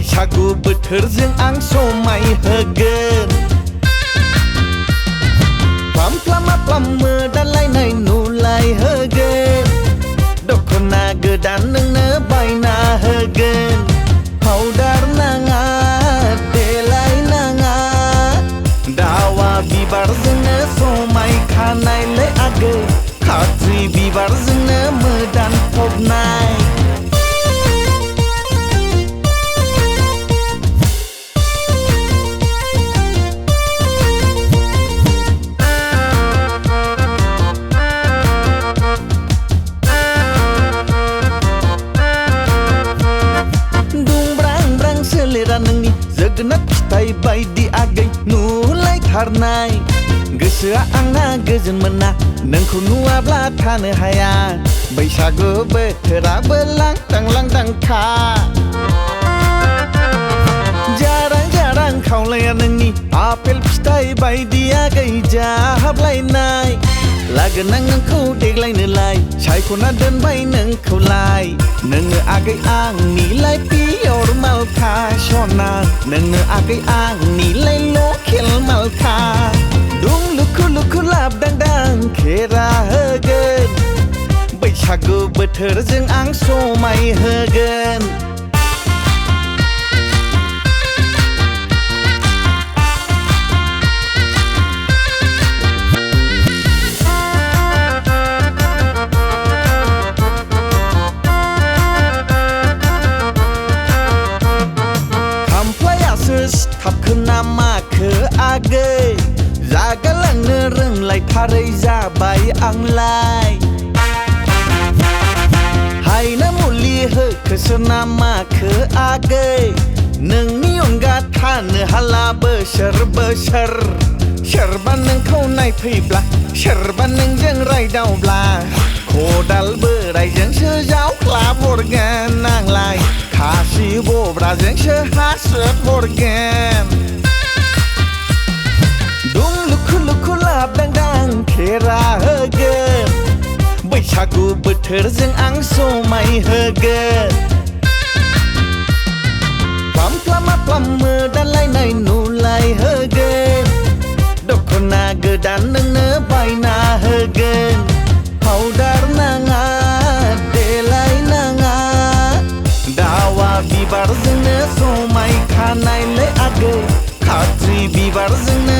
बैसागु बोथोरजों आं समाय होगोन फ्लाम मोदानलायनाय नुलाय होगोन दखना गोदान नोंनो बायना होगोन पाउडार नाङा देलाय नाङा दावा बिबारजोंनो समायखानायलै आगै खाथ्रि बिबारजोंनो मोदानफबनाय नोंनि जोगोनार फिथाइ बायदि आगै नुलायथारनाय गोसोआ आंना गोजोन मोना नोंखौ नुवाब्ला थानो हाया बैसागु बोथोराबो लांदां लांदांखा जारां खावलाया नोंनि आपेल फिथाइ बायदि आगै जाहाबलायनाय लागोन आं नोंखौ देग्लायनोलाय सायख'ना दोनबाय नोंखौलाय नोङो आगै आंनिलाय पियर मालखा सना नोङो आगै आंनिलाय लकेल मालखा दुं लुखु लुखु लाबदांदां खेरा होगोन बैसागु बोथोरजों आं समाय होगोन थाबखोना माखो आगै जागालांनो रोंलायथारै जाबाय आंलाय हायना मुलि होखोसो ना माखो आगै नोंनि अनगा थानो हाला बोसोर बोसोर सोरबा नोंखौ नायफैब्ला सोरबा नोंजों रायदावब्ला खदाल बोरायजोंसो जावख्ला हरगोन आंलाय खासि बब्राजोंसो हासोब हरगोन दुं लुखु लुखु लाबदांदां खेरा होगोन बैसागु बोथोरजों आं समाय होगोन फ्लाम मोदानलायनाय नुलाय होगोन दखना गोदान नोंनो बायना होगोन पाउडार नाङा देलाय नाङा दावा बिबारजोंनो समायखानायलै आगै खाथ्रि बिबारजोंनो